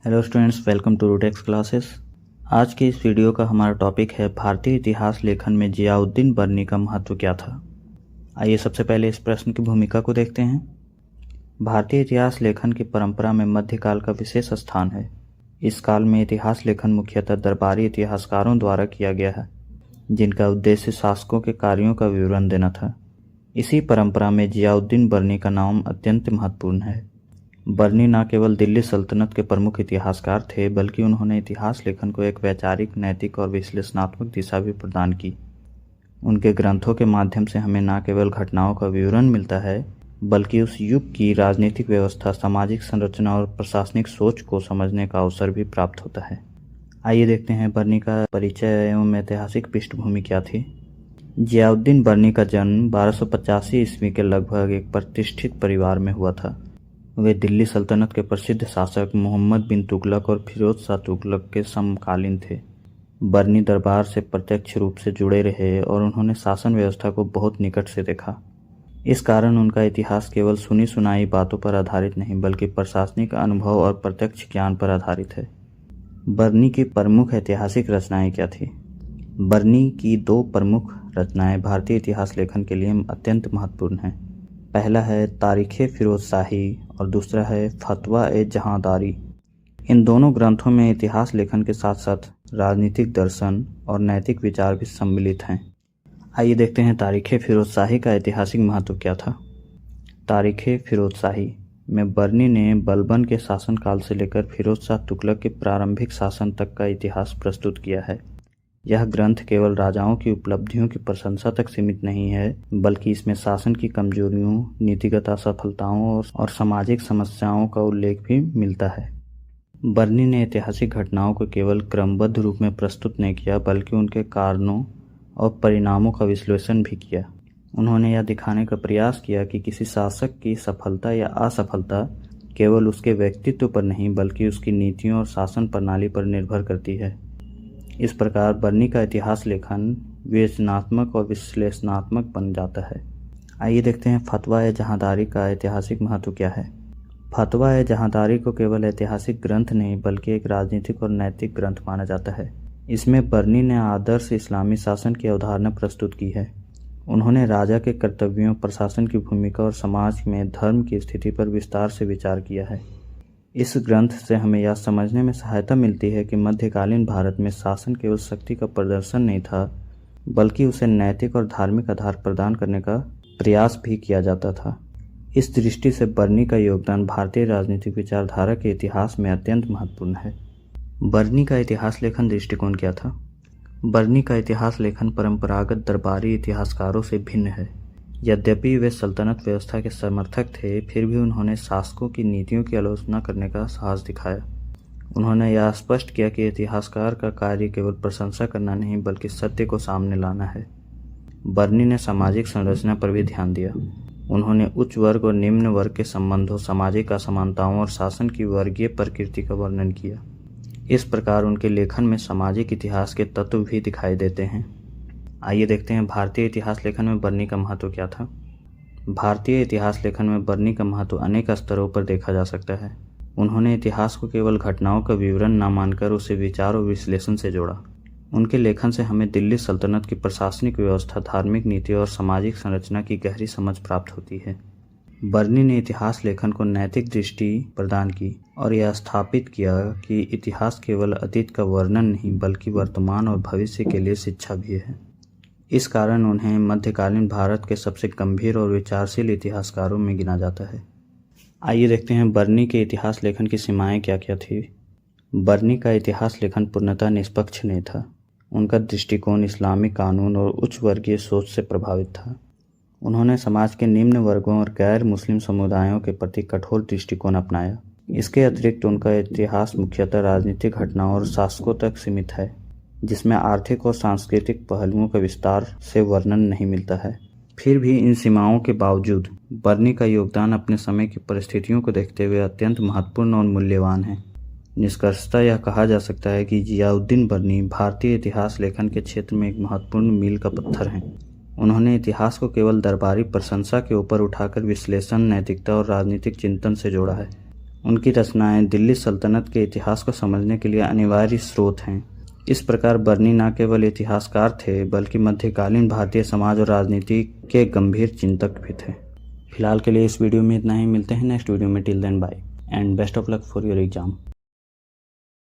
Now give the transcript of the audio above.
Hello students, welcome to Rootex classes. आज के इस वीडियो का हमारा टॉपिक है भारतीय इतिहास लेखन में जियाउद्दीन बर्नी का महत्व क्या था। आइए सबसे पहले इस प्रश्न की भूमिका को देखते हैं। भारतीय इतिहास लेखन की परंपरा में मध्यकाल का विशेष स्थान है। इस काल में इतिहास लेखन मुख्यतः दरबारी इतिहासकारों द्वारा किया गया है, जिनका उद्देश्य शासकों के कार्यों का विवरण देना था। इसी परंपरा में जियाउद्दीन बर्नी का नाम अत्यंत महत्वपूर्ण है। बर्नी न केवल दिल्ली सल्तनत के प्रमुख इतिहासकार थे, बल्कि उन्होंने इतिहास लेखन को एक वैचारिक, नैतिक और विश्लेषणात्मक दिशा भी प्रदान की। उनके ग्रंथों के माध्यम से हमें न केवल घटनाओं का विवरण मिलता है, बल्कि उस युग की राजनीतिक व्यवस्था, सामाजिक संरचना और प्रशासनिक सोच को समझने का अवसर भी प्राप्त होता है। आइए देखते हैं बर्नी का परिचय एवं ऐतिहासिक पृष्ठभूमि क्या थी। जियाउद्दीन बर्नी का जन्म 1285 ईस्वी के लगभग एक प्रतिष्ठित परिवार में हुआ था। वे दिल्ली सल्तनत के प्रसिद्ध शासक मोहम्मद बिन तुगलक और फिरोज शाह तुगलक के समकालीन थे। बर्नी दरबार से प्रत्यक्ष रूप से जुड़े रहे और उन्होंने शासन व्यवस्था को बहुत निकट से देखा। इस कारण उनका इतिहास केवल सुनी सुनाई बातों पर आधारित नहीं, बल्कि प्रशासनिक अनुभव और प्रत्यक्ष ज्ञान पर आधारित है। बर्नी की प्रमुख ऐतिहासिक रचनाएं क्या थी? बर्नी की दो प्रमुख रचनाएं भारतीय इतिहास लेखन के लिए अत्यंत महत्वपूर्ण हैं। पहला है तारीख़े फिरोज शाही और दूसरा है फतवा-ए-जहांदारी। इन दोनों ग्रंथों में इतिहास लेखन के साथ साथ राजनीतिक दर्शन और नैतिक विचार भी सम्मिलित हैं। आइए देखते हैं तारीख़े फिरोज शाही का ऐतिहासिक महत्व क्या था। तारीख़े फिरोज शाही में बर्नी ने बलबन के शासनकाल से लेकर फिरोज शाह तुगलक के प्रारंभिक शासन तक का इतिहास प्रस्तुत किया है। यह ग्रंथ केवल राजाओं की उपलब्धियों की प्रशंसा तक सीमित नहीं है, बल्कि इसमें शासन की कमजोरियों, नीतिगत असफलताओं और सामाजिक समस्याओं का उल्लेख भी मिलता है। बर्नी ने ऐतिहासिक घटनाओं को केवल क्रमबद्ध रूप में प्रस्तुत नहीं किया, बल्कि उनके कारणों और परिणामों का विश्लेषण भी किया। उन्होंने यह दिखाने का प्रयास किया कि किसी शासक की सफलता या असफलता केवल उसके व्यक्तित्व पर नहीं, बल्कि उसकी नीतियों और शासन प्रणाली पर निर्भर करती है। इस प्रकार बर्नी का इतिहास लेखन विवेचनात्मक और विश्लेषणात्मक बन जाता है। आइए देखते हैं फतवा-ए-जहांदारी का ऐतिहासिक महत्व क्या है। फतवा-ए-जहांदारी को केवल ऐतिहासिक ग्रंथ नहीं, बल्कि एक राजनीतिक और नैतिक ग्रंथ माना जाता है। इसमें बर्नी ने आदर्श इस्लामी शासन की अवधारणा प्रस्तुत की है। उन्होंने राजा के कर्तव्यों, प्रशासन की भूमिका और समाज में धर्म की स्थिति पर विस्तार से विचार किया है। इस ग्रंथ से हमें यह समझने में सहायता मिलती है कि मध्यकालीन भारत में शासन केवल शक्ति का प्रदर्शन नहीं था, बल्कि उसे नैतिक और धार्मिक आधार प्रदान करने का प्रयास भी किया जाता था। इस दृष्टि से बर्नी का योगदान भारतीय राजनीतिक विचारधारा के इतिहास में अत्यंत महत्वपूर्ण है। बर्नी का इतिहास लेखन दृष्टिकोण क्या था? बर्नी का इतिहास लेखन परंपरागत दरबारी इतिहासकारों से भिन्न है। यद्यपि वे सल्तनत व्यवस्था के समर्थक थे, फिर भी उन्होंने शासकों की नीतियों की आलोचना करने का साहस दिखाया। उन्होंने यह स्पष्ट किया कि इतिहासकार का कार्य केवल प्रशंसा करना नहीं, बल्कि सत्य को सामने लाना है। बर्नी ने सामाजिक संरचना पर भी ध्यान दिया। उन्होंने उच्च वर्ग और निम्न वर्ग के संबंधों, सामाजिक असमानताओं और शासन की वर्गीय प्रकृति का वर्णन किया। इस प्रकार उनके लेखन में सामाजिक इतिहास के तत्व भी दिखाई देते हैं। आइए देखते हैं भारतीय इतिहास लेखन में बर्नी का महत्व क्या था। भारतीय इतिहास लेखन में बर्नी का महत्व अनेक स्तरों पर देखा जा सकता है। उन्होंने इतिहास को केवल घटनाओं का विवरण न मानकर उसे विचार और विश्लेषण से जोड़ा। उनके लेखन से हमें दिल्ली सल्तनत की प्रशासनिक व्यवस्था, धार्मिक नीति और सामाजिक संरचना की गहरी समझ प्राप्त होती है। बर्नी ने इतिहास लेखन को नैतिक दृष्टि प्रदान की और यह स्थापित किया कि इतिहास केवल अतीत का वर्णन नहीं, बल्कि वर्तमान और भविष्य के लिए शिक्षा भी है। इस कारण उन्हें मध्यकालीन भारत के सबसे गंभीर और विचारशील इतिहासकारों में गिना जाता है। आइए देखते हैं बर्नी के इतिहास लेखन की सीमाएं क्या क्या थी। बर्नी का इतिहास लेखन पूर्णतः निष्पक्ष नहीं था। उनका दृष्टिकोण इस्लामी कानून और उच्च वर्गीय सोच से प्रभावित था। उन्होंने समाज के निम्न वर्गों और गैर मुस्लिम समुदायों के प्रति कठोर दृष्टिकोण अपनाया। इसके अतिरिक्त उनका इतिहास मुख्यतः राजनीतिक घटनाओं और शासकों तक सीमित है, जिसमें आर्थिक और सांस्कृतिक पहलुओं का विस्तार से वर्णन नहीं मिलता है। फिर भी इन सीमाओं के बावजूद बर्नी का योगदान अपने समय की परिस्थितियों को देखते हुए अत्यंत महत्वपूर्ण और मूल्यवान है। निष्कर्षतः यह कहा जा सकता है कि जियाउद्दीन बर्नी भारतीय इतिहास लेखन के क्षेत्र में एक महत्वपूर्ण मील का पत्थर हैं। उन्होंने इतिहास को केवल दरबारी प्रशंसा के ऊपर उठाकर विश्लेषण, नैतिकता और राजनीतिक चिंतन से जोड़ा है। उनकी रचनाएं दिल्ली सल्तनत के इतिहास को समझने के लिए अनिवार्य स्रोत हैं। इस प्रकार बर्नी न केवल इतिहासकार थे बल्कि मध्यकालीन भारतीय समाज और राजनीति के गंभीर चिंतक भी थे। फिलहाल के लिए इस वीडियो में इतना ही। मिलते हैं नेक्स्ट वीडियो में। Till then bye and best of luck for your exam.